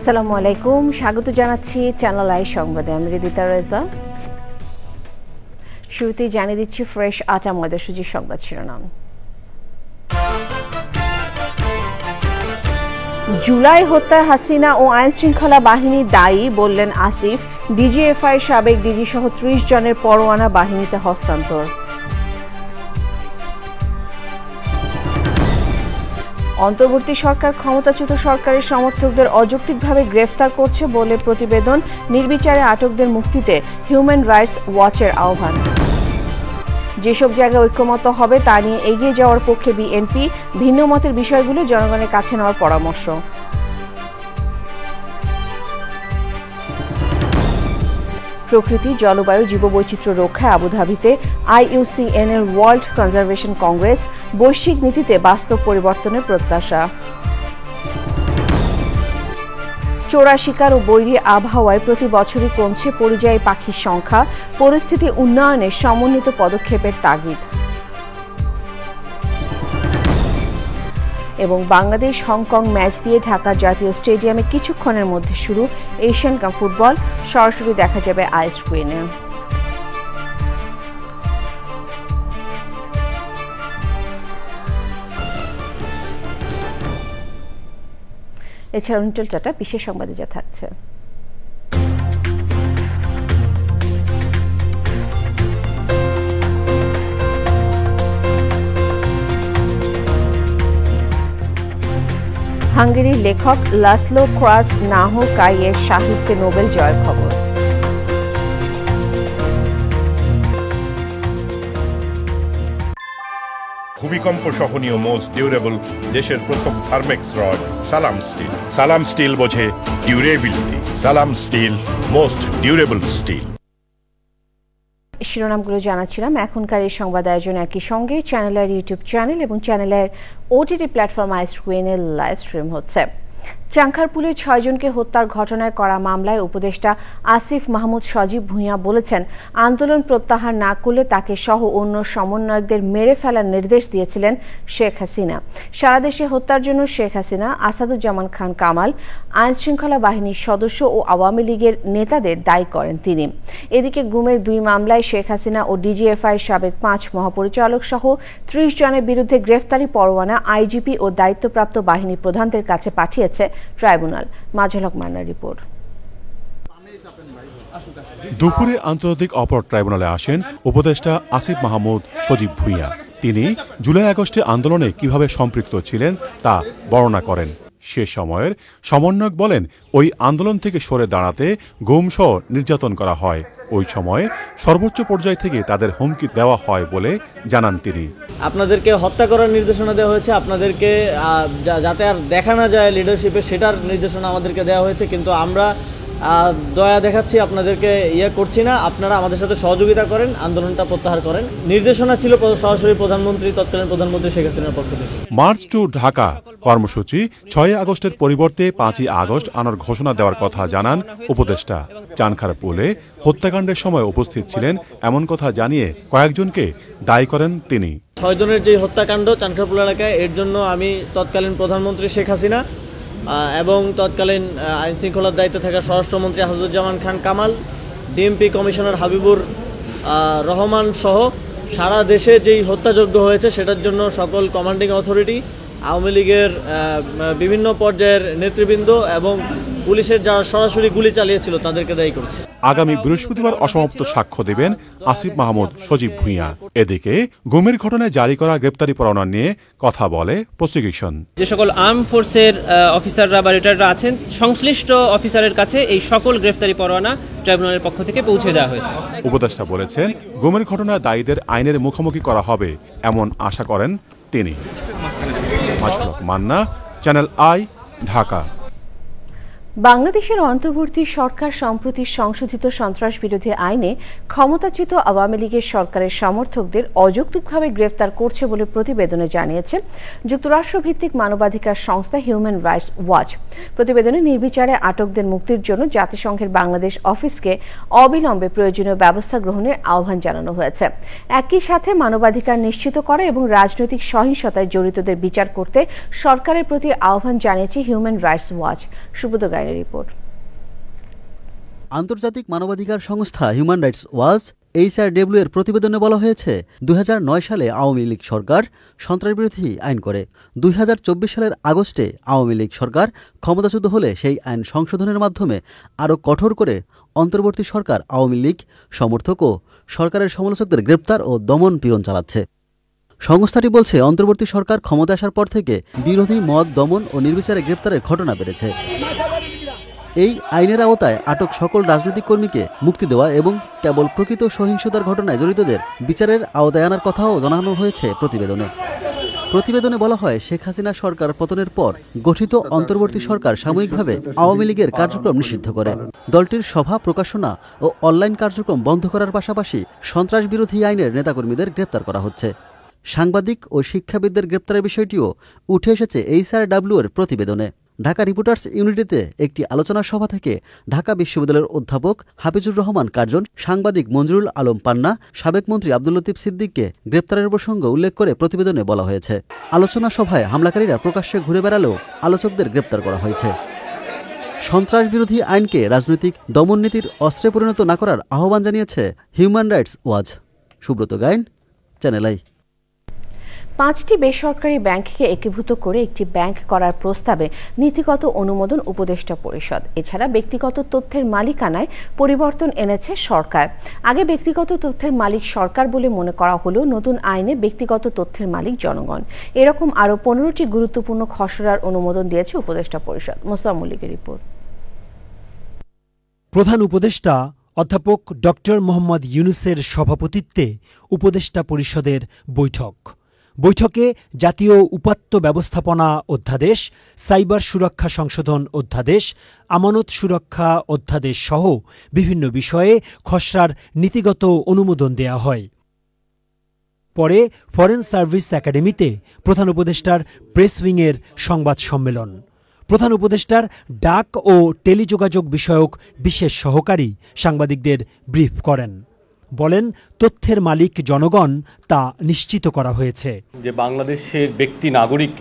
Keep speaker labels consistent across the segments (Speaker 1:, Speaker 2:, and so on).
Speaker 1: আসসালামু আলাইকুম, স্বাগত জানাচ্ছি চ্যানেল আই সংবাদে। আমি রিদিতা রেজা। শুরুতেই জানিয়ে দিচ্ছি ফ্রেশ আটা ময়দা সুজির সংবাদ শিরোনাম। জুলাই হত্যায় হাসিনা ও আইন শৃঙ্খলা বাহিনী দায়ী বললেন আসিফ। ডিজিএফআই সাবেক ডিজি সহ ৩০ জনের পরোয়ানা বাহিনীতে হস্তান্তর। অন্তর্বর্তী সরকার ক্ষমতাচ্যুত সরকারের সমর্থকদের অযৌক্তিকভাবে গ্রেফতার করছে বলে প্রতিবেদন। নির্বিচারে আটকদের মুক্তিতে হিউম্যান রাইটস ওয়াচের আহ্বান। যেসব জায়গায় ঐক্যমত হবে তা নিয়ে এগিয়ে যাওয়ার পক্ষে বিএনপি, ভিন্ন মতের বিষয়গুলো জনগণের কাছে নেওয়ার পরামর্শ। প্রকৃতি, জলবায়ু, জীববৈচিত্র্য রক্ষায় আবুধাবিতে IUCN এর ওয়ার্ল্ড কনজারভেশন কংগ্রেস। বৈশ্বিক নীতিতে বাস্তব পরিবর্তনের প্রত্যাশা। চোরা শিকার ও বৈরী আবহাওয়ায় প্রতি বছরই কমছে পরিযায়ী পাখির সংখ্যা। পরিস্থিতি উন্নয়নে সমন্বিত পদক্ষেপের তাগিদ। এবং বাংলাদেশ হংকং ম্যাচ দিয়ে ঢাকা জাতীয় স্টেডিয়ামে কিছুক্ষণের মধ্যে শুরু এশিয়ান কাপ ফুটবল। সরাসরি দেখা যাবে আই স্ক্রিনে। এছাড়া অঞ্চলটা বিশেষ সংবাদে যা থাকছে। হাঙ্গেরির লেখক লাসলো ক্রাসনাহোকাইয়ের সাহিত্যে নোবেল জয়ের খবর।
Speaker 2: ভূমিকম্প সহনীয় মোস্ট ডিউরেবল দেশের প্রথম থার্মেক্স রড সালাম স্টিল। সালাম স্টিল বোঝে ডিউরেবিলিটি। সালাম স্টিল, মোস্ট ডিউরেবল স্টিল।
Speaker 1: শিরোনামগুলো জানাচ্ছিলাম। এখনকার এই সংবাদ আয়োজন একই সঙ্গে চ্যানেলের ইউটিউব চ্যানেল এবং চ্যানেলের OTT প্ল্যাটফর্ম আই স্ক্রিনে লাইভ স্ট্রিম হচ্ছে। চাংখারপুলে 6 জনকে হত্যার ঘটনায় করা মামলায় উপদেষ্টা আসিফ মাহমুদ সজীব ভুঁইয়া বলেছেন, আন্দোলন প্রত্যাহার না করলে তাকে সহ অন্য সমন্বয়কদের মেরে ফেলার নির্দেশ দিয়েছিলেন শেখ হাসিনা। সারা দেশে হত্যার জন্য শেখ হাসিনা, আসাদুজ্জামান খান কামাল, আইন শৃঙ্খলা বাহিনীর সদস্য ও আওয়ামী লীগের নেতাদের দায়ী করেন তিনি। এদিকে গুমের 2 মামলায় শেখ হাসিনা ও ডিজিএফআই সাবেক 5 মহাপরিচালক সহ 30 জনের বিরুদ্ধে গ্রেফতারি পরোয়ানা আইজিপি ও দায়িত্বপ্রাপ্ত বাহিনী প্রধানদের কাছে পাঠিয়েছে ট্রাইব্যুনাল। মাজহলক মান্নার রিপোর্ট।
Speaker 3: দুপুরে আন্তর্জাতিক অপরাধ ট্রাইব্যুনালে আসেন উপদেষ্টা আসিফ মাহমুদ সজীব ভুঁইয়া। তিনি জুলাই আগস্টে আন্দোলনে কিভাবে সম্পৃক্ত ছিলেন তা বর্ণনা করেন। সে সময়ের সমন্বয়ক বলেন, ওই আন্দোলন থেকে সরে দাঁড়াতে গুমসহ নির্যাতন করা হয়। ওই সময়ে সর্বোচ্চ পর্যায় থেকে তাদের হুমকি দেওয়া হয় বলে জানান তিনি।
Speaker 4: আপনাদেরকে হত্যা করার নির্দেশনা দেওয়া হয়েছে, আপনাদেরকে যাতে আর দেখা না যায় লিডারশিপে, সেটার নির্দেশনা আমাদেরকে দেওয়া হয়েছে। কিন্তু আমরা দয়া দেখাচ্ছি, আপনাদেরকে করছি না। আপনারা আমাদের সাথে সহযোগিতা করেন, আন্দোলনটা প্রত্যাহার করেন। নির্দেশনা ছিল সরাসরি প্রধানমন্ত্রী, তৎকালীন প্রধানমন্ত্রী শেখ হাসিনার পক্ষ থেকে।
Speaker 3: মার্চ টু ঢাকা কর্মসূচি 6 আগস্টের পরিবর্তে 5 আগস্ট আনার ঘোষণা দেওয়ার কথা জানান উপদেষ্টা। চানখারপুলে হত্যাকাণ্ডের সময় উপস্থিত ছিলেন এমন কথা জানিয়ে কয়েকজনকে দায়ী করেন তিনি।
Speaker 4: 6 জনের যে হত্যাকাণ্ড চানখারপুল এলাকায়, এর জন্য আমি তৎকালীন প্রধানমন্ত্রী শেখ হাসিনা এবং তৎকালীন আইন শৃঙ্খলার দায়িত্বে থাকা স্বরাষ্ট্রমন্ত্রী আসাদুজ্জামান খান কামাল, ডিএমপি কমিশনার হাবিবুর রহমান সহ সারা দেশে যেই হত্যাযজ্ঞ হয়েছে সেটার জন্য সকল কমান্ডিং অথরিটি, আওয়ামী লীগের বিভিন্ন পর্যায়ের নেতৃবৃন্দ এবং পুলিশের যারা সরাসরি গুলি চালিয়েছিল তাদেরকে দায়ী করছে।
Speaker 3: আগামী বৃহস্পতিবার অসমাপ্ত সাক্ষ্য দেবেন আসিফ মাহমুদ সজীব ভুঁইয়া। এদিকে গুমের ঘটনায় জারি করা গ্রেপ্তারি পরোয়ানা নিয়ে কথা বলে প্রসিকিউশন।
Speaker 5: যে সকল আর্ম ফোর্সের অফিসাররা বা রিটায়াররা আছেন, সংশ্লিষ্ট অফিসারের কাছে এই সকল গ্রেফতারি পরোয়ানা ট্রাইব্যুনালের পক্ষ থেকে পৌঁছে দেওয়া হয়েছে।
Speaker 3: উপদেষ্টা বলেছেন, গুমের ঘটনায় দায়ীদের আইনের মুখোমুখি করা হবে এমন আশা করেন তিনি। মাজহলক মান্না, চ্যানেল আই, ঢাকা।
Speaker 1: বাংলাদেশের অন্তর্বর্তী সরকার সম্প্রতি সংশোধিত সন্ত্রাস বিরোধী আইনে ক্ষমতাচ্যুত আওয়ামী লীগের সরকারের সমর্থকদের অযৌক্তিকভাবে গ্রেফতার করছে বলে প্রতিবেদনে জানিয়েছে যুক্তরাষ্ট্রভিত্তিক মানবাধিকার সংস্থা হিউম্যান রাইটস ওয়াচ। প্রতিবেদনে নির্বিচারে আটকদের মুক্তির জন্য জাতিসংঘের বাংলাদেশ অফিসকে অবিলম্বে প্রয়োজনীয় ব্যবস্থা গ্রহণের আহ্বান জানানো হয়েছে। একই সাথে মানবাধিকার নিশ্চিত করা এবং রাজনৈতিক সহিংসতায় জড়িতদের বিচার করতে সরকারের প্রতি আহ্বান জানিয়েছে হিউম্যান রাইটস ওয়াচ। সুব্রত গায়ের রায়নের রিপোর্ট।
Speaker 6: আন্তর্জাতিক মানবাধিকার সংস্থা হিউম্যান রাইটস ওয়াচ HRW এর প্রতিবেদনে বলা হয়েছে 2009 সালে আওয়ামী লীগ সরকার সন্ত্রাসবিরোধী আইন করে। 2024 সালের আগস্টে আওয়ামী লীগ সরকার ক্ষমতাচ্যুত হলে সেই আইন সংশোধনের মাধ্যমে আরও কঠোর করে অন্তর্বর্তী সরকার আওয়ামী লীগ সমর্থক ও সরকারের সমালোচকদের গ্রেপ্তার ও দমন পীড়ন চালাচ্ছে। সংস্থাটি বলছে, অন্তর্বর্তী সরকার ক্ষমতা আসার পর থেকে বিরোধী মত দমন ও নির্বিচারে গ্রেপ্তারের ঘটনা বেড়েছে। এই আইনের আওতায় আটক সকল রাজনৈতিক কর্মীকে মুক্তি দেওয়া এবং কেবল প্রকৃত সহিংসতার ঘটনায় জড়িতদের বিচারের আওতায় আনার কথাও জানানো হয়েছে প্রতিবেদনে বলা হয়, শেখ হাসিনা সরকার পতনের পর গঠিত অন্তর্বর্তী সরকার সাময়িকভাবে আওয়ামী লীগের কার্যক্রম নিষিদ্ধ করে। দলটির সভা প্রকাশনা ও অনলাইন কার্যক্রম বন্ধ করার পাশাপাশি সন্ত্রাস বিরোধী আইনের নেতাকর্মীদের গ্রেপ্তার করা হচ্ছে। সাংবাদিক ও শিক্ষাবিদদের গ্রেপ্তারের বিষয়টিও উঠে এসেছে HRW এর প্রতিবেদনে। ঢাকা রিপোর্টার্স ইউনিটিতে একটি আলোচনা সভা থেকে ঢাকা বিশ্ববিদ্যালয়ের অধ্যাপক হাফিজুর রহমান কার্জন, সাংবাদিক মঞ্জুরুল আলম পান্না, সাবেক মন্ত্রী আব্দুল লতিফ সিদ্দিককে গ্রেপ্তারের প্রসঙ্গ উল্লেখ করে প্রতিবেদনে বলা হয়েছে। আলোচনা সভায় হামলাকারীরা প্রকাশ্যে ঘুরে বেড়ালেও আলোচকদের গ্রেপ্তার করা হয়েছে। সন্ত্রাস বিরোধী আইনকে রাজনৈতিক দমননীতির অস্ত্রে পরিণত না করার আহ্বান জানিয়েছে human rights watch. Subrata Gayen, channel I.
Speaker 1: 5টি বেসরকারি ব্যাংককে একীভূত করে একটি ব্যাংক করার প্রস্তাবে নীতিগত অনুমোদন উপদেষ্টা পরিষদ। এছাড়া ব্যক্তিগত তথ্যের মালিকানায় পরিবর্তন এনেছে সরকার। আগে ব্যক্তিগত তথ্যের মালিক সরকার বলে মনে করা হলেও নতুন আইনে ব্যক্তিগত তথ্যের মালিক জনগণ। এরকম আরও 15টি গুরুত্বপূর্ণ খসড়ার অনুমোদন দিয়েছে উপদেষ্টা পরিষদ। মোস্তফা মল্লিকের রিপোর্ট।
Speaker 7: প্রধান উপদেষ্টা অধ্যাপক ডক্টর মোহাম্মদ ইউনূসের সভাপতিত্বে উপদেষ্টা পরিষদের বৈঠকে জাতীয় উপাত্ত ব্যবস্থাপনা অধ্যাদেশ, সাইবার সুরক্ষা সংশোধন অধ্যাদেশ, আমানত সুরক্ষা অধ্যাদেশ সহ বিভিন্ন বিষয়ে খসড়ার নীতিগত অনুমোদন দেয়া হয়। পরে ফরেন সার্ভিস একাডেমিতে প্রধান উপদেষ্টার প্রেস উইংয়ের সংবাদ সম্মেলন। প্রধান উপদেষ্টার ডাক ও টেলিযোগাযোগ বিষয়ক বিশেষ সহকারী সাংবাদিকদের ব্রিফ করেন। বলেন, তথ্যের মালিক জনগণ তা নিশ্চিত করা হয়েছে।
Speaker 8: যে বাংলাদেশের ব্যক্তি নাগরিক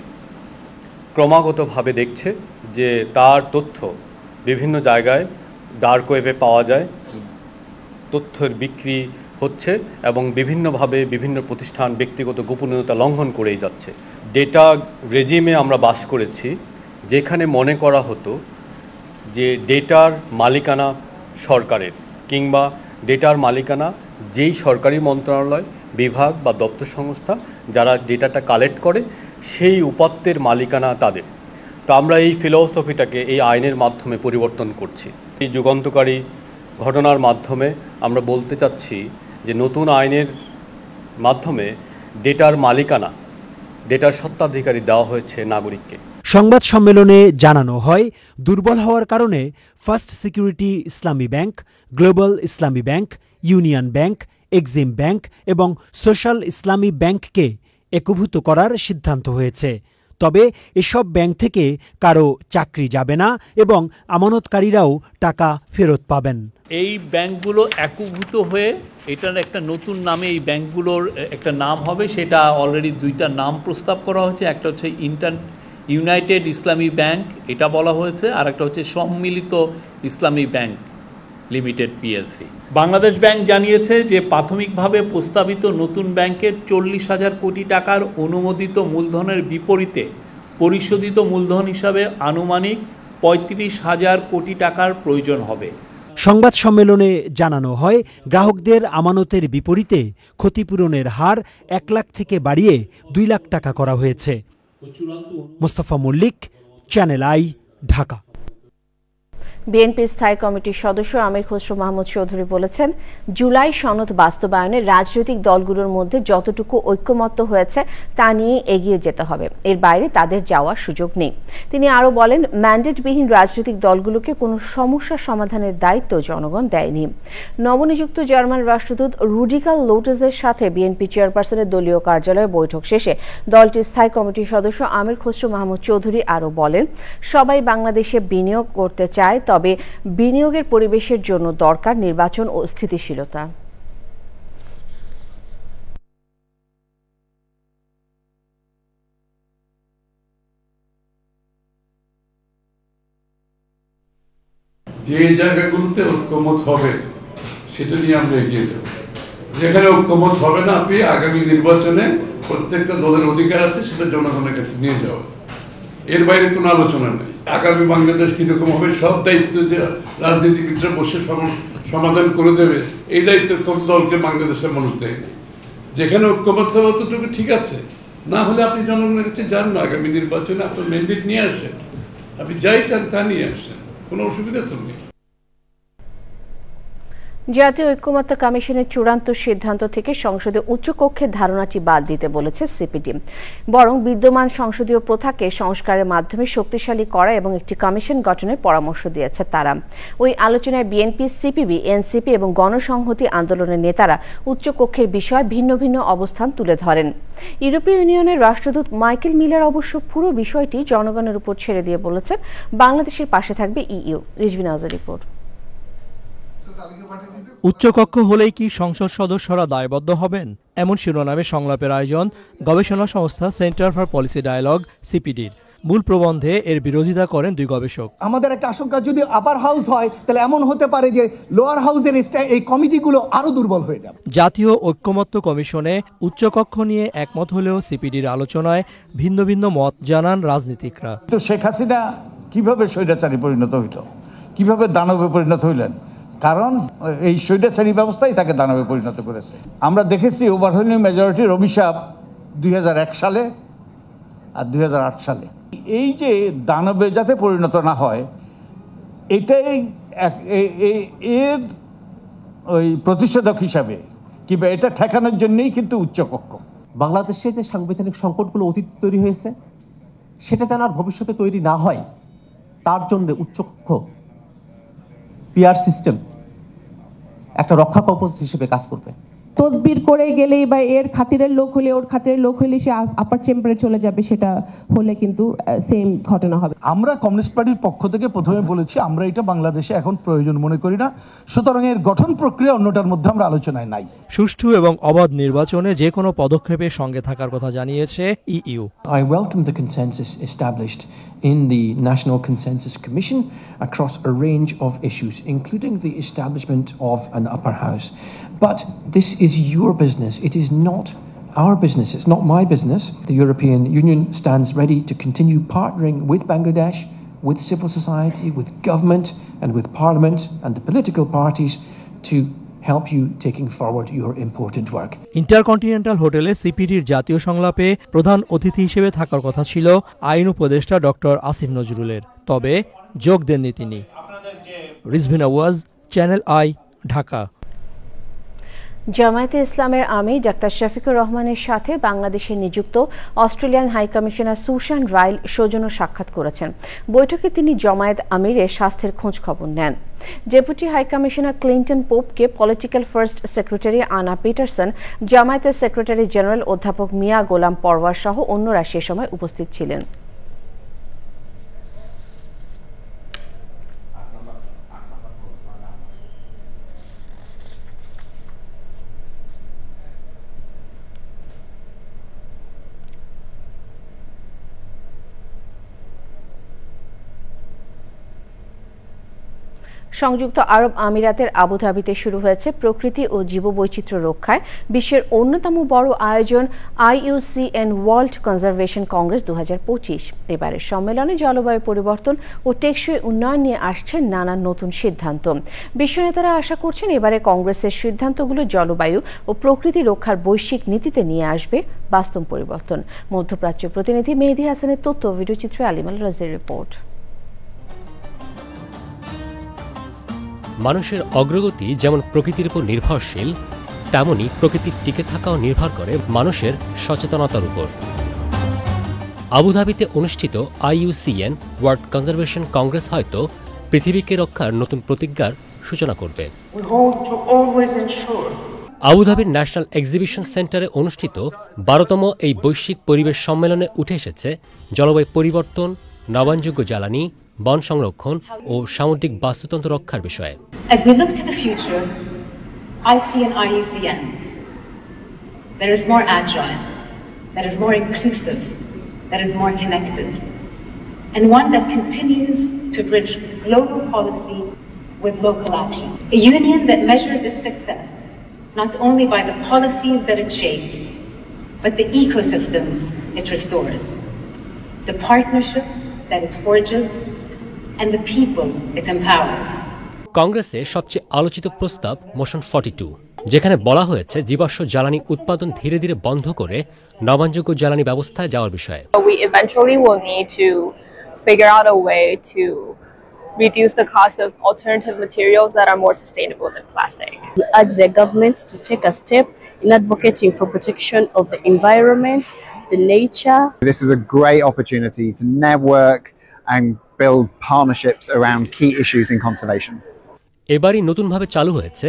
Speaker 8: ক্রমাগতভাবে দেখছে যে তার তথ্য বিভিন্ন জায়গায় ডার্ক ওয়েবে পাওয়া যায়, তথ্যের বিক্রি হচ্ছে এবং বিভিন্নভাবে বিভিন্ন প্রতিষ্ঠান ব্যক্তিগত গোপনীয়তা লঙ্ঘন করেই যাচ্ছে। ডেটা রেজিমে আমরা বাস করেছি যেখানে মনে করা হতো যে ডেটার মালিকানা সরকারের, কিংবা ডেটার মালিকানা যেই সরকারি মন্ত্রণালয়, বিভাগ বা দপ্তর সংস্থা যারা ডেটাটা কালেক্ট করে সেই উপাত্তের মালিকানা তাদের। তো আমরা এই ফিলসফিটাকে এই আইনের মাধ্যমে পরিবর্তন করছি। এই যুগান্তকারী ঘটনার মাধ্যমে আমরা বলতে চাচ্ছি যে নতুন আইনের মাধ্যমে ডেটার মালিকানা, ডেটার স্বত্বাধিকারী দেওয়া হয়েছে নাগরিককে।
Speaker 7: সংবাদ সম্মেলনে জানানো হয়, দুর্বল হওয়ার কারণে ফার্স্ট সিকিউরিটি ইসলামী ব্যাংক, গ্লোবাল ইসলামী bank, union bank, Exim bank এবং সোশ্যাল ইসলামী ব্যাংককে একীভূত করার সিদ্ধান্ত হয়েছে। তবে এসব ব্যাংক থেকে কারো চাকরি যাবে না এবং আমানতকারীরাও টাকা ফেরত পাবেন।
Speaker 9: এই ব্যাংকগুলো একীভূত হয়ে এটার একটা নতুন নামে এই ব্যাংকগুলোর একটা নাম হবে, সেটা অলরেডি 2টা নাম প্রস্তাব করা হয়েছে। একটা হচ্ছে ইউনাইটেড ইসলামী ব্যাংক, এটা বলা হয়েছে, আর একটা হচ্ছে সম্মিলিত ইসলামী bank limited PLC। Bangladesh bank জানিয়েছে যে প্রাথমিকভাবে প্রস্তাবিত নতুন ব্যাংকের 40,000 কোটি টাকার অনুমোদিত মূলধনের বিপরীতে পরিশোধিত মূলধন হিসাবে আনুমানিক 35,000 কোটি টাকার প্রয়োজন হবে।
Speaker 7: সংবাদ সম্মেলনে জানানো হয়, গ্রাহকদের আমানতের বিপরীতে ক্ষতিপূরণের হার 1 লাখ থেকে বাড়িয়ে 2 লাখ টাকা করা হয়েছে। Mostafa Mallik, channel i, Dhaka.
Speaker 1: বিএনপি স্থায়ী কমিটির সদস্য আমির খসরু মাহমুদ চৌধুরী বলেছেন, জুলাই সনদ বাস্তবায়নে রাজনৈতিক দলগুলোর মধ্যে যতটুকু ঐক্যমত্য হয়েছে তা নিয়ে এগিয়ে যেতে হবে, এর বাইরে তাদের যাওয়ার সুযোগ নেই। তিনি আরও বলেন, ম্যান্ডেটবিহীন রাজনৈতিক দলগুলোকে কোনো সমস্যা সমাধানের দায়িত্ব জনগণ দেয়নি। নবনিযুক্ত জার্মান রাষ্ট্রদূত রুডিকার লোটেসের সাথে বিএনপি চেয়ারপারসনের দলীয় কার্যালয়ে বৈঠক শেষে দলটির স্থায়ী কমিটির সদস্য আমির খসরু মাহমুদ চৌধুরী আরও বলেন, সবাই বাংলাদেশে বিনিয়োগ করতে চায়, তবে বিনিয়োগের পরিবেশের জন্য দরকার নির্বাচন ও স্থিতিশীলতা।
Speaker 10: যে জায়গাগুলোতে ঐক্যমত হবে সেটা নিয়ে আমরা এগিয়ে যাব। যেখানে ঐক্যমত হবে না, আপনি আগামী নির্বাচনে প্রত্যেকটা দলের অধিকার আছে সেটা জনগণের কাছে নিয়ে যাওয়া, এর বাইরে কোনো আলোচনা নেই। আগামী বাংলাদেশ কিরকম হবে সব দায়িত্ব যে রাজনীতিবিদরা বসে সমাধান করে দেবে, এই দায়িত্ব কোন দলকে বাংলাদেশের মানুষ দেয়নি। যেখানে ঐক্যমত হবে ততটুকু ঠিক আছে, না হলে আপনি জনগণের কাছে যান না, আগামী নির্বাচনে আপনার ম্যান্ডেট নিয়ে আসেন, আপনি যাই চান তা নিয়ে আসেন, কোনো অসুবিধা তো নেই।
Speaker 1: জাতীয় ঐক্যমত্য কমিশনের চূড়ান্ত সিদ্ধান্ত থেকে সংসদে উচ্চকক্ষের ধারণাটি বাদ দিতে বলেছে সিপিডি, বরং বিদ্যমান সংসদীয় প্রথাকে সংস্কারের মাধ্যমে শক্তিশালী করা এবং একটি কমিশন গঠনের পরামর্শ দিয়েছে তারা। ওই আলোচনায় বিএনপি, সিপিবি, এনসিপি এবং গণসংহতি আন্দোলনের নেতারা উচ্চকক্ষের বিষয়ে ভিন্ন ভিন্ন অবস্থান তুলে ধরেন। ইউরোপীয় ইউনিয়নের রাষ্ট্রদূত মাইকেল মিলার অবশ্য পুরো বিষয়টি জনগণের উপর ছেড়ে দিয়ে বলেছেন বাংলাদেশের পাশে থাকবে ইইউ। রিজভিন আউজের রিপোর্ট।
Speaker 11: উচ্চকক্ষ হলেই কি সংসদ সদস্যরা দায়বদ্ধ হবেন? এমন শিরোনামে সংলাপের আয়োজন গবেষণা সংস্থা সেন্টার ফর পলিসি ডায়ালগ সিপিডির। মূল প্রবন্ধে এর বিরোধিতা করেন দুই গবেষক।
Speaker 12: আমাদের একটা আশঙ্কা, যদি আপার হাউস হয় তাহলে এমন হতে পারে যে লোয়ার হাউসের এই কমিটিগুলো আরো দুর্বল হয়ে যাবে।
Speaker 11: জাতীয় ঐক্যমত্য কমিশনে উচ্চকক্ষ নিয়ে একমত হলেও সিপিডির আলোচনায় ভিন্ন ভিন্ন মত জানান রাজনীতিকরা।
Speaker 13: তো শেখ হাসিনা কিভাবে স্বৈরাচারী পরিণত হইল, কিভাবে দানবে পরিণত হইলেন? কারণ এই স্বৈরাচারী ব্যবস্থাই তাকে দানবে পরিণত করেছে। আমরা দেখেছি ওভারওয়েলমিং মেজরিটির অভিশাপ 2001 সালে আর 2008 সালে। এই যে দানবে যাতে পরিণত না হয়, এটাই এর ওই প্রতিষেধক হিসাবে কিংবা এটা ঠেকানোর জন্যই কিন্তু উচ্চকক্ষ।
Speaker 14: বাংলাদেশে যে সাংবিধানিক সংকটগুলো অতীত তৈরি হয়েছে সেটা যেন আর ভবিষ্যতে তৈরি না হয়, তার জন্য উচ্চকক্ষ পিআর সিস্টেম একটা রক্ষা কবচ হিসেবে কাজ করবে।
Speaker 15: তদবির করে গেলেই বা এর খাতিরের লোক হলে ওর খাতিরের লোক হলে সে আপার চেম্বারে চলে যাবে, সেটা হলে কিন্তু সেম ঘটনা হবে।
Speaker 13: আমরা কমিউনিস্ট পার্টির পক্ষ থেকে প্রথমে বলেছি আমরা এটা বাংলাদেশে এখন প্রয়োজন মনে করি না, সুতরাং এর গঠন প্রক্রিয়া অন্যটার মধ্যে আমরা আলোচনায় নাই।
Speaker 11: সুষ্ঠু এবং অবাধ নির্বাচনে যে কোনো পদক্ষেপের সঙ্গে থাকার কথা জানিয়েছে EU.
Speaker 16: I welcome the consensus established in the National Consensus Commission across a range of issues, including the establishment of an upper house. But this is your business. It is not our business. It's not my business. The European Union stands ready to continue partnering with Bangladesh, with civil society, with government, and with parliament and the political parties to help you taking forward your important work.
Speaker 11: Intercontinental হোটেলে সিপিডির জাতীয় সংলাপে প্রধান অতিথি হিসেবে থাকার কথা ছিল আইন উপদেষ্টা ডক্টর আসিফ নজরুলের, তবে যোগ দেননি তিনি। রিজভিন আওয়াজ, চ্যানেল আই, ঢাকা।
Speaker 1: জামায়াতে ইসলামের আমির ডাক্তার শফিকুর রহমানের সাথে বাংলাদেশে নিযুক্ত অস্ট্রেলিয়ান হাই কমিশনার সুশান রাইল সৌজন্য সাক্ষাৎ করেছেন। বৈঠকে তিনি জামায়াত আমিরের স্বাস্থ্যের খোঁজ খবর নেন। ডেপুটি হাই কমিশনার ক্লিন্টন পোপকে political first secretary Anna Peterson, জামায়াতের সেক্রেটারি জেনারেল অধ্যাপক মিয়া গোলাম পরওয়ার সহ অন্যরা সে সময় উপস্থিত ছিলেন। সংযুক্ত আরব আমিরাতের আবুধাবিতে শুরু হয়েছে প্রকৃতি ও জীববৈচিত্র্য রক্ষায় বিশ্বের অন্যতম বড় আয়োজন IUCN ওয়ার্ল্ড কনজারভেশন কংগ্রেস 2025। এবারের সম্মেলনে জলবায়ু পরিবর্তন ও টেকসই উন্নয়ন নিয়ে আসছে নানা নতুন সিদ্ধান্ত। বিশ্ব নেতারা আশা করছেন এবারে কংগ্রেসের সিদ্ধান্তগুলো জলবায়ু ও প্রকৃতি রক্ষার বৈশ্বিক নীতিতে নিয়ে আসবে বাস্তব পরিবর্তন। মধ্যপ্রাচ্য প্রতিনিধি মেহেদী হাসানের তথ্য, ভিডিওচিত্রে আলিমাল রাজের রিপোর্ট।
Speaker 17: মানুষের অগ্রগতি যেমন প্রকৃতির উপর নির্ভরশীল, তেমনি প্রকৃতির টিকে থাকাও নির্ভর করে মানুষের সচেতনতার উপর। আবুধাবিতে অনুষ্ঠিত IUCN ওয়ার্ল্ড কনজারভেশন কংগ্রেস হয়তো পৃথিবীকে রক্ষার নতুন প্রতিজ্ঞার সূচনা করবে। আবুধাবির ন্যাশনাল এক্সিবিশন সেন্টারে অনুষ্ঠিত 12তম এই বৈশ্বিক পরিবেশ সম্মেলনে উঠে এসেছে জলবায়ু পরিবর্তন, নবায়নযোগ্য জ্বালানি, বন সংরক্ষণ ও সামুদ্রিক বাস্তুতন্ত্র রক্ষার বিষয়ে।
Speaker 18: As we look to the future, I see an IUCN that is more agile, that is more inclusive, that is more connected, and one that continues to bridge global policy with local action. A union that measures its success not only by the policies that it shapes, but the ecosystems it restores, the partnerships that it forges, and the people it empowers.
Speaker 17: কংগ্রেসে সবচেয়ে আলোচিত প্রস্তাব motion 42, যেখানে বলা হয়েছে জীবাশ্ম জ্বালানি উৎপাদন ধীরে ধীরে বন্ধ করে নবায়নযোগ্য জ্বালানি ব্যবস্থায় যাওয়ার বিষয়ে।
Speaker 19: We eventually will need to figure out a way to reduce the cost of alternative materials that are more sustainable than plastic.
Speaker 20: We urge the governments to take a step in advocating for protection of the environment, the nature.
Speaker 21: This is a great opportunity to network and build partnerships around key issues in conservation.
Speaker 17: এবারই নতুনভাবে চালু হয়েছে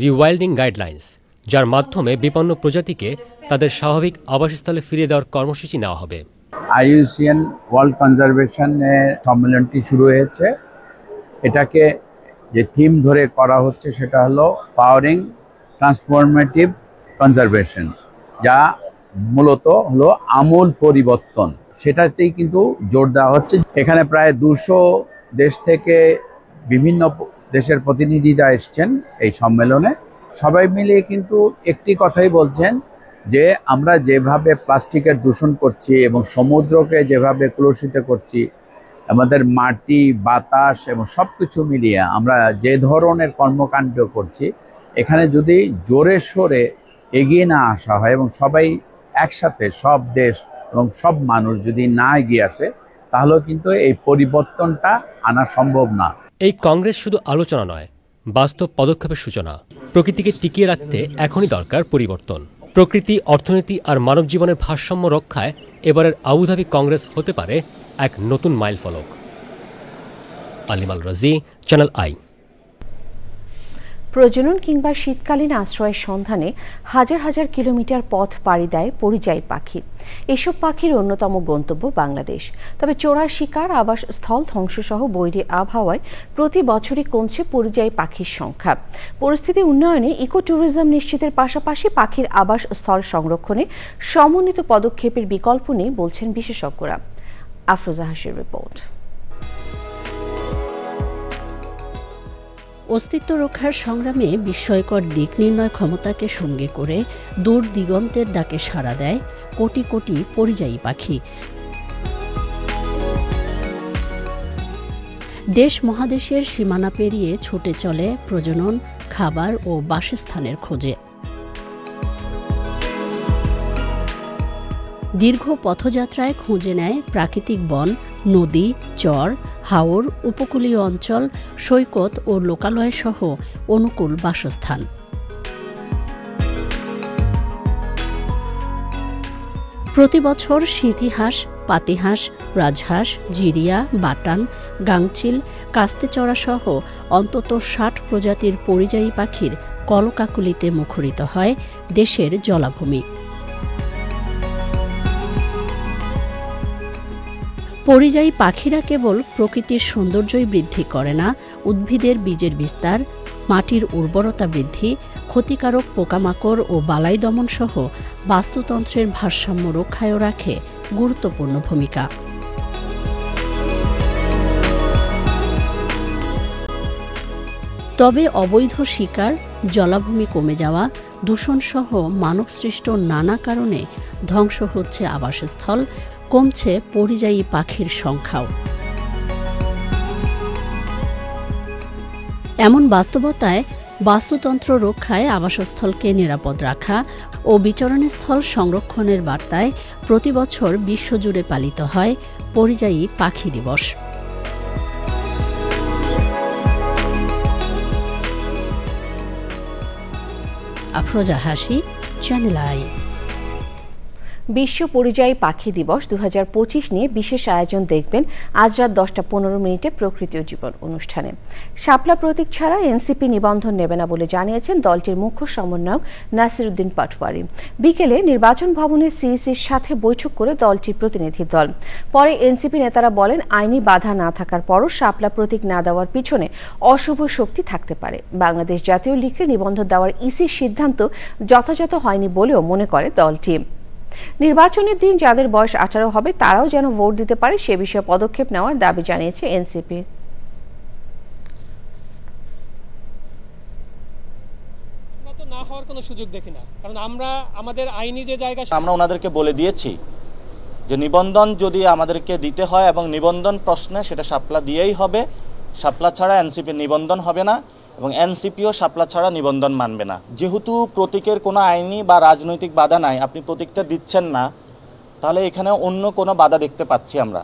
Speaker 17: rewilding guidelines, যার মাধ্যমে বিপন্ন প্রজাতিকে তাদের স্বাভাবিক আবাসস্থলে ফিরিয়ে দেওয়ার কর্মসূচি নেওয়া হবে।
Speaker 22: IUCN ওয়ার্ল্ড কনজারভেশন সম্মেলনটি শুরু হয়েছে। এটাকে যে থিম ধরে করা হচ্ছে সেটা হলো পাওয়ারিং ট্রান্সফরমেটিভ কনজারভেশন, যা মূলত হলো আমূল পরিবর্তন। সেটাতেই কিন্তু জোর দেওয়া হচ্ছে। এখানে প্রায় 200 দেশ থেকে বিভিন্ন দেশের প্রতিনিধিরা এসছেন এই সম্মেলনে। সবাই মিলিয়ে কিন্তু একটি কথাই বলছেন যে আমরা যেভাবে প্লাস্টিকের দূষণ করছি এবং সমুদ্রকে যেভাবে কলুষিত করছি, আমাদের মাটি, বাতাস এবং সব কিছু মিলিয়ে আমরা যে ধরনের কর্মকাণ্ড করছি, এখানে যদি জোরে সোরে এগিয়ে না আসা হয় এবং সবাই একসাথে সব দেশ এবং সব মানুষ যদি না এগিয়ে আসে, তাহলে কিন্তু এই পরিবর্তনটা আনা সম্ভব না।
Speaker 17: এই কংগ্রেস শুধু আলোচনা নয়, বাস্তব পদক্ষেপের সূচনা। প্রকৃতিকে টিকিয়ে রাখতে এখনই দরকার পরিবর্তন। প্রকৃতি, অর্থনীতি আর মানব জীবনের ভারসাম্য রক্ষায় এবারের আবুধাবি কংগ্রেস হতে পারে এক নতুন মাইলফলক। আলিমাল রাজি, চ্যানেল আই।
Speaker 1: প্রজনন কিংবা শীতকালীন আশ্রয়ের সন্ধানে হাজার হাজার কিলোমিটার পথ পাড়ি দেয় পরিযায়ী পাখি। এসব পাখির অন্যতম গন্তব্য বাংলাদেশ। তবে চোরার শিকার, আবাসস্থল ধ্বংসসহ বৈরী আবহাওয়ায় প্রতি বছরই কমছে পরিযায়ী পাখির সংখ্যা। পরিস্থিতি উন্নয়নে ইকো ট্যুরিজম নিশ্চিতের পাশাপাশি পাখির আবাসস্থল সংরক্ষণে সমন্বিত পদক্ষেপের বিকল্প নেই বলছেন বিশেষজ্ঞরা। আফরোজা হাসির রিপোর্ট।
Speaker 23: অস্তিত্ব রক্ষার সংগ্রামে বিস্ময়কর দিক নির্ণয় ক্ষমতাকে সঙ্গে করে দূর দিগন্তের ডাকে সাড়া দেয় কোটি কোটি পরিযায়ী পাখি। দেশ মহাদেশের সীমানা পেরিয়ে ছুটে চলে প্রজনন, খাবার ও বাসস্থানের খোঁজে। দীর্ঘ পথযাত্রায় খুঁজে নেয় প্রাকৃতিক বন, নদী, চর, হাওর, উপকূলীয় অঞ্চল, সৈকত ও লোকালয় সহ অনুকূল বাসস্থান। প্রতি বছর সিঁথিহাঁস, পাতিহাঁস, রাজহাঁস, জিরিয়া, বাটান, গাংচিল, কাস্তেচড়া সহ অন্তত ৬০ প্রজাতির পরিযায়ী পাখির কলকাকলিতে মুখরিত হয় দেশের জলাভূমি। পরিযায়ী পাখিরা কেবল প্রকৃতির সৌন্দর্যই বৃদ্ধি করে না, উদ্ভিদের বীজের বিস্তার, মাটির উর্বরতা বৃদ্ধি, ক্ষতিকারক পোকামাকড় ও বালাই দমন সহ বাস্তুতন্ত্রের ভারসাম্য রক্ষায়ও রাখে গুরুত্বপূর্ণ ভূমিকা। তবে অবৈধ শিকার, জলাভূমি কমে যাওয়া, দূষণসহ মানবসৃষ্ট নানা কারণে ধ্বংস হচ্ছে আবাসস্থল, কমছে পরিযায়ী পাখির সংখ্যাও। এমন বাস্তবতায় বাস্তুতন্ত্র রক্ষায় আবাসস্থলকে নিরাপদ রাখা ও বিচরণস্থল সংরক্ষণের বার্তায় প্রতিবছর বিশ্বজুড়ে পালিত হয় পরিযায়ী পাখি দিবস। আফরোজা হাসি, চ্যানেল আই।
Speaker 1: বিশ্ব পরিযায়ী পাখি দিবস 2025 নিয়ে বিশেষ আয়োজন দেখবেন আজ রাত 10:15 প্রকৃতি ও জীবন অনুষ্ঠানে। শাপলা প্রতীক ছাড়া এনসিপি নিবন্ধন নেবে না বলে জানিয়েছেন দলটির মুখ্য সমন্বয়ক নাসিরউদ্দিন পাটোয়ারি। বিকেলে নির্বাচন ভবনে সিইসির সাথে বৈঠক করে দলটির প্রতিনিধি দল। পরে এনসিপি নেতারা বলেন, আইনি বাধা না থাকার পরও শাপলা প্রতীক না দেওয়ার পিছনে অশুভ শক্তি থাকতে পারে। বাংলাদেশ জাতীয় লীগকে নিবন্ধন দেওয়ার ইসির সিদ্ধান্ত যথাযথ হয়নি বলেও মনে করে দলটি। নির্বাচনের দিন যাদের বয়স 18 হবে তারাও যেন ভোট দিতে পারে সে বিষয়ে পদক্ষেপ নেওয়ার দাবি জানিয়েছে এনসিপি।
Speaker 2: হওয়ার কোনো সুযোগ দেখি না, কারণ আমরা আমাদের আইনি যে জায়গা
Speaker 4: আমরা ওনাদেরকে বলে দিয়েছি যে নিবন্ধন যদি আমাদেরকে দিতে হয় এবং নিবন্ধন প্রশ্নে সেটা শাপলা দিয়েই হবে, শাপলা ছাড়া এনসিপি নিবন্ধন হবে না এবং এনসিপিও শাপলা ছাড়া নিবন্ধন মানবে না। যেহেতু প্রতীকের কোনো আইনি বা রাজনৈতিক বাধা নাই, আপনি প্রতীকটা দিচ্ছেন না, তাহলে এখানে অন্য কোনো বাধা দেখতে পাচ্ছি আমরা।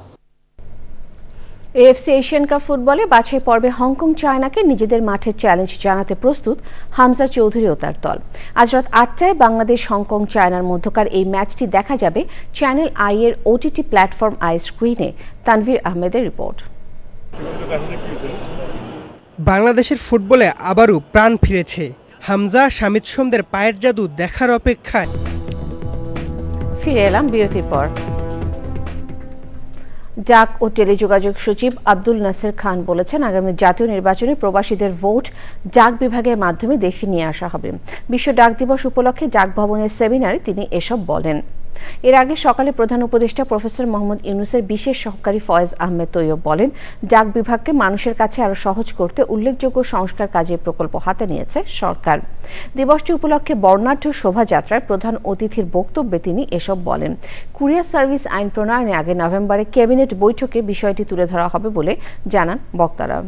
Speaker 1: এএফসি এশিয়ান কাপ ফুটবলে বাছাই পর্বে হংকং চায়নাকে নিজেদের মাঠে চ্যালেঞ্জ জানাতে প্রস্তুত হামজা চৌধুরী ও তার দল। আজ রাত 8টায় বাংলাদেশ হংকং চায়নার মধ্যকার এই ম্যাচটি দেখা যাবে চ্যানেল আই এর ওটিটি প্ল্যাটফর্ম আই স্ক্রিনে। তানভীর আহমেদের রিপোর্ট।
Speaker 5: বাংলাদেশের ফুটবলে আবারও প্রাণ ফিরেছে। হামজা শামিদ সোমদের পায়ের জাদু দেখার অপেক্ষায়।
Speaker 1: ফিরে এলাম বিরতির পর। ডাক ও টেলিযোগাযোগ সচিব আব্দুল নাসের খান বলেছেন, আগামী জাতীয় নির্বাচনে প্রবাসীদের ভোট ডাক বিভাগের মাধ্যমে দেশে নিয়ে আসা হবে। বিশ্ব ডাক দিবস উপলক্ষে ডাক ভবনের সেমিনারে তিনি এসব বলেন। এর আগে সকালে প্রধান উপদেষ্টা প্রফেসর মোহাম্মদ ইউনূসের বিশেষ সহকারী ফয়েজ আহমেদ তৈয়ব বলেন, ডাক বিভাগকে মানুষের কাছে আরো সহজ করতে উল্লেখযোগ্য সংস্কার কাজের প্রকল্প হাতে নিয়েছে সরকার। দিবসটি উপলক্ষে বর্ণাঢ্য শোভাযাত্রায় প্রধান অতিথির বক্তব্যে তিনি এসব বলেন। কুরিয়ার সার্ভিস আইন প্রণয়নে আগে নভেম্বরে ক্যাবিনেট বৈঠকে বিষয়টি তুলে ধরা হবে বলে জানান বক্তারা।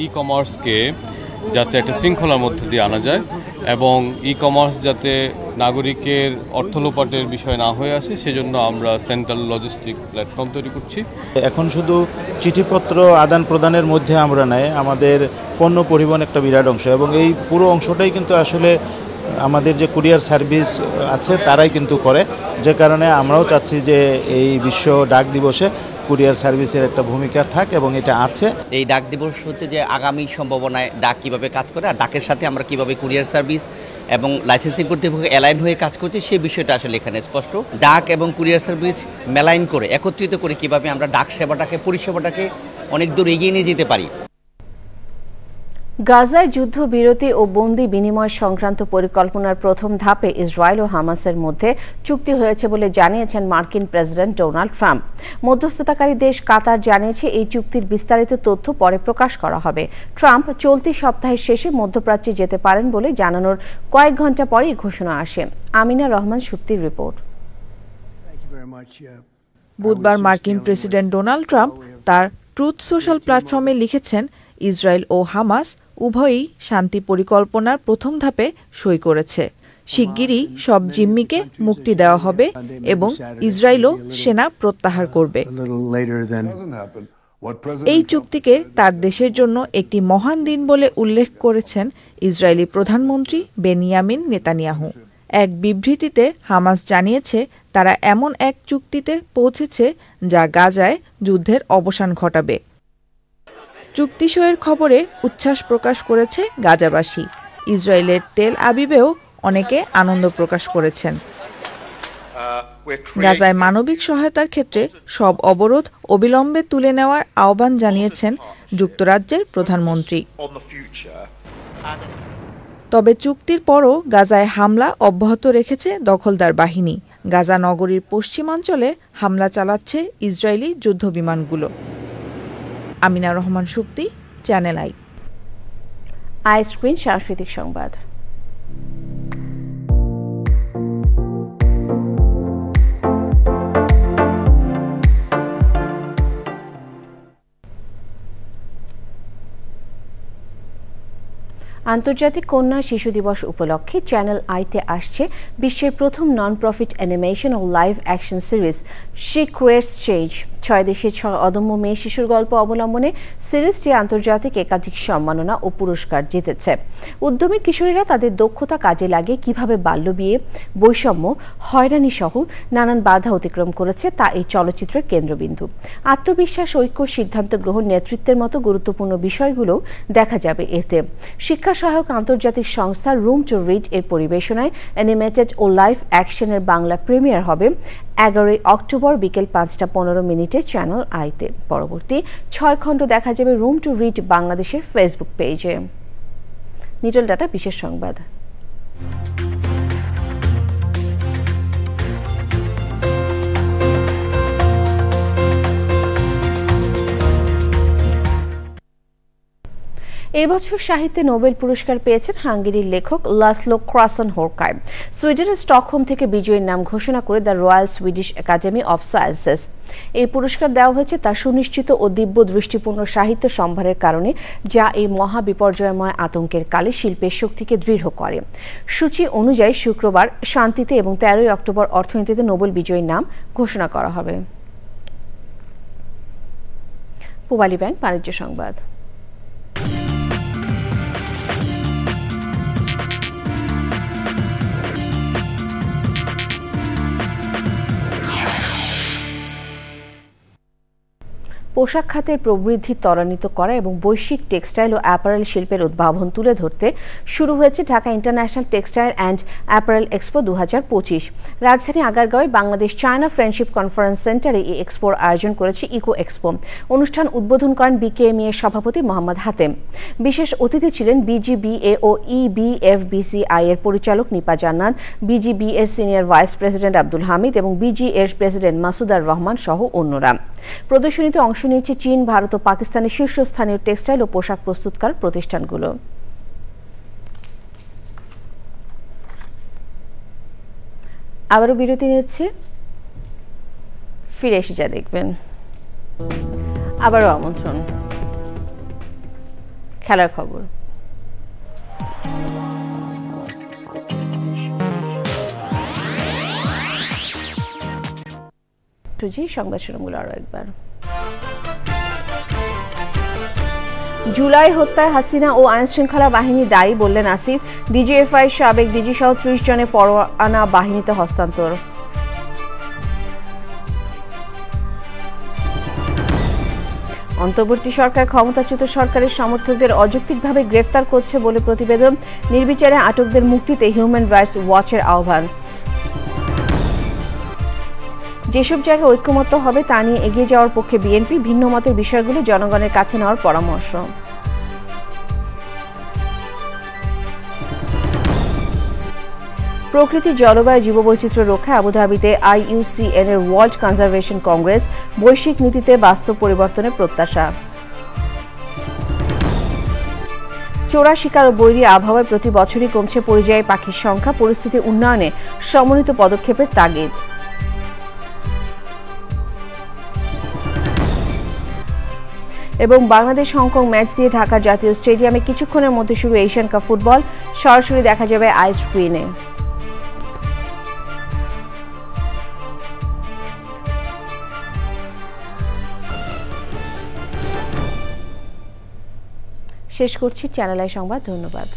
Speaker 8: ই কমার্সকে যাতে একটা শৃঙ্খলার মধ্যে দিয়ে আনা যায় এবং ই কমার্স যাতে নাগরিকের অর্থলোপাটের বিষয় না হয়ে আসে, সেজন্য আমরা সেন্ট্রাল লজিস্টিক প্ল্যাটফর্ম তৈরি করছি।
Speaker 24: এখন শুধু চিঠিপত্র আদান প্রদানের মধ্যে আমরা নাই, আমাদের পণ্য পরিবহন একটা বিরাট অংশ এবং এই পুরো অংশটাই কিন্তু আসলে আমাদের যে কুরিয়ার সার্ভিস আছে তারাই কিন্তু করে, যে কারণে আমরাও চাচ্ছি যে এই বিশ্ব ডাক দিবসে কুরিয়ার সার্ভিসের একটা ভূমিকা থাক এবং এটা আছে।
Speaker 25: এই ডাক দিবস হচ্ছে যে আগামী সম্ভাবনায় ডাক কিভাবে কাজ করে আর ডাকের সাথে আমরা কিভাবে কুরিয়ার সার্ভিস এবং লাইসেন্সিং কর্তৃপক্ষ অ্যালাইন হয়ে কাজ করছি সেই বিষয়টা আসলে এখানে স্পষ্ট। ডাক এবং কুরিয়ার সার্ভিস মেলাইন করে একত্রিত করে কিভাবে আমরা ডাক সেবাটাকে পরিষেবাটাকে অনেক দূর এগিয়ে নিয়ে যেতে পারি।
Speaker 1: গাজায় যুদ্ধবিরতি ও বন্দি বিনিময় সংক্রান্ত পরিকল্পনার প্রথম ধাপে ইসরায়েল ও হামাসের মধ্যে চুক্তি হয়েছে বলে জানিয়েছেন মার্কিন প্রেসিডেন্ট ডোনাল্ড ট্রাম্প। মধ্যস্থতাকারী দেশ কাতার জানিয়েছে এই চুক্তির বিস্তারিত তথ্য পরে প্রকাশ করা হবে। ট্রাম্প চলতি সপ্তাহের শেষে মধ্যপ্রাচ্যে যেতে পারেন বলে জানানোর কয়েক ঘন্টা পরেই ঘোষণা আসে। আমিনা রহমান সুপ্তির রিপোর্ট।
Speaker 26: বুধবার মার্কিন প্রেসিডেন্ট ডোনাল্ড ট্রাম্প তার ট্রুথ সোশ্যাল প্ল্যাটফর্মে লিখেছেন, ইসরায়েল ও হামাস উভয়ই শান্তি পরিকল্পনার প্রথম ধাপে সই করেছে। শিগগিরই সব জিম্মিকে মুক্তি দেওয়া হবে এবং ইসরায়েলও সেনা প্রত্যাহার করবে। এই চুক্তিকে তার দেশের জন্য একটি মহান দিন বলে উল্লেখ করেছেন ইসরায়েলি প্রধানমন্ত্রী বেনিয়ামিন নেতানিয়াহু। এক বিবৃতিতে হামাস জানিয়েছে তারা এমন এক চুক্তিতে পৌঁছেছে যা গাজায় যুদ্ধের অবসান ঘটাবে। চুক্তি সইয়ের খবরে উচ্ছ্বাস প্রকাশ করেছে গাজাবাসী। ইসরায়েলের তেল আবিবেও অনেকে আনন্দ প্রকাশ করেছেন। গাজায় মানবিক সহায়তার ক্ষেত্রে সব অবরোধ অবিলম্বে তুলে নেওয়ার আহ্বান জানিয়েছেন যুক্তরাজ্যের প্রধানমন্ত্রী। তবে চুক্তির পরও গাজায় হামলা অব্যাহত রেখেছে দখলদার বাহিনী। গাজা নগরীর পশ্চিমাঞ্চলে হামলা চালাচ্ছে ইসরায়েলি যুদ্ধবিমানগুলো। Amina Rahman Supti, Channel i.
Speaker 1: I screen সাংস্কৃতিক সংবাদ। আন্তর্জাতিক কন্যা শিশু দিবস উপলক্ষে চ্যানেল আইতে আসছে বিশ্বের প্রথম নন প্রফিট অ্যানিমেশন ও live action series she creates change. 6 দেশের 6 অদম্য মেয়ে শিশুর গল্প অবলম্বনে সিরিজটি আন্তর্জাতিক একাধিক সম্মাননা ও পুরস্কার জিতেছে। উদ্যমী কিশোরীরা তাদের দক্ষতা কাজে লাগিয়ে কিভাবে বাল্যবিয়ে, বৈষম্য, হয়রানি সহ নানান বাধা অতিক্রম করেছে তা এই চলচ্চিত্রের কেন্দ্রবিন্দু। আত্মবিশ্বাস, ঐক্য, সিদ্ধান্ত গ্রহণ, নেতৃত্বের মতো গুরুত্বপূর্ণ বিষয়গুলো দেখা যাবে এতে। শিক্ষা সহায়ক আন্তর্জাতিক সংস্থা রুম টু রিড এর পরিবেশনায় অ্যানিমেটেড ও লাইভ অ্যাকশনের বাংলা প্রিমিয়ার হবে 11 অক্টোবর বিকেল 5:15 চ্যানেল আইতে। পরবর্তী 6 খণ্ড দেখা যাবে রুম টু রিড বাংলাদেশের ফেসবুক পেজে। নিটল ডাটা বিশেষ সংবাদ। এবছর সাহিত্যে নোবেল পুরস্কার পেয়েছেন হাঙ্গেরির লেখক লাসলো ক্রাসেনহোরকাই। সুইডেনের স্টকহোম থেকে বিজয়ীর নাম ঘোষণা করে the royal Swedish academy of sciences. এই পুরস্কার দেওয়া হয়েছে তার সুনিশ্চিত ও দিব্য দৃষ্টিপূর্ণ সাহিত্য সম্ভারের কারণে, যা এই মহাবিপর্যয়ময় আতঙ্কের কালে শিল্পের শক্তিকে দৃঢ় করে। সূচি অনুযায়ী শুক্রবার শান্তিতে এবং 13 অক্টোবর অর্থনীতিতে নোবেল বিজয়ীর নাম ঘোষণা করা হবে। পূবালী ব্যাংক বাণিজ্য সংবাদ। পোশাক খাতের প্রবৃদ্ধি ত্বরান্বিত করা এবং বৈশ্বিক টেক্সটাইল ও অ্যাপারেল শিল্পের উদ্ভাবন তুলে ধরতে শুরু হয়েছে Dhaka international textile and apparel expo 2025। রাজধানী আগারগাঁওয়ে বাংলাদেশ চায়না ফ্রেন্ডশিপ কনফারেন্স সেন্টারে এই এক্সপোর আয়োজন করেছে ইকো এক্সপো। অনুষ্ঠান উদ্বোধন করেন বিকেএমই এর সভাপতি মোহাম্মদ হাতেম। বিশেষ অতিথি ছিলেন বিজিবিএ ও ইবিএফবিসিআই এর পরিচালক নিপা জান্নাত, বিজিবি এর senior vice president Abdul Hamid এবং বিজি এর প্রেসিডেন্ট মাসুদার রহমান সহ অন্যরা। প্রদর্শনীতে অংশ নিয়েছে চীন, ভারত ও পাকিস্তানের শীর্ষস্থানীয় টেক্সটাইল ও পোশাক প্রস্তুতকার প্রতিষ্ঠানগুলো। আবারও বিরতি নিচ্ছে, ফিরে এসে যা দেখবেন। আবারও আমন্ত্রণ, খেলার খবর। সংবাদ শিরোনামগুলো আরো একবার। জুলাই হত্যায় হাসিনা ও আইনশৃঙ্খলা বাহিনী দায়ী বললেন আসিফ। ডিজিএফআই সাবেক ডিজি সহ 30 জনের পরোয়ানা বাহিনীতে হস্তান্তর। অন্তর্বর্তী সরকার ক্ষমতাচ্যুত সরকারের সমর্থকদের অযৌক্তিকভাবে গ্রেফতার করছে বলে প্রতিবেদন। নির্বিচারে আটকদের মুক্তিতে হিউম্যান রাইটস ওয়াচের আহ্বান। যেসব জায়গায় ঐক্যমত্য হবে তা নিয়ে এগিয়ে যাওয়ার পক্ষে বিএনপি, ভিন্ন মতের বিষয়গুলো জনগণের কাছে নেওয়ার পরামর্শ। প্রকৃতি, জলবায়ু, জীববৈচিত্র্য রক্ষায় আবুধাবিতে IUCN এর ওয়ার্ল্ড কনজারভেশন কংগ্রেস, বৈশ্বিক নীতিতে বাস্তব পরিবর্তনের প্রত্যাশা। চোরা শিকার ও বৈরী আবহাওয়ায় প্রতি বছরই কমছে পরিযায়ী পাখির সংখ্যা, পরিস্থিতি উন্নয়নে সমন্বিত পদক্ষেপের তাগিদ। এবং বাংলাদেশ হংকং ম্যাচ দিয়ে ঢাকার জাতীয় স্টেডিয়ামে কিছুক্ষণের মধ্যে শুরু এশিয়ান কাপ ফুটবল, সরাসরি দেখা যাবে আইস স্ক্রিনে। শেষ করছি চ্যানেল আই সংবাদ। ধন্যবাদ।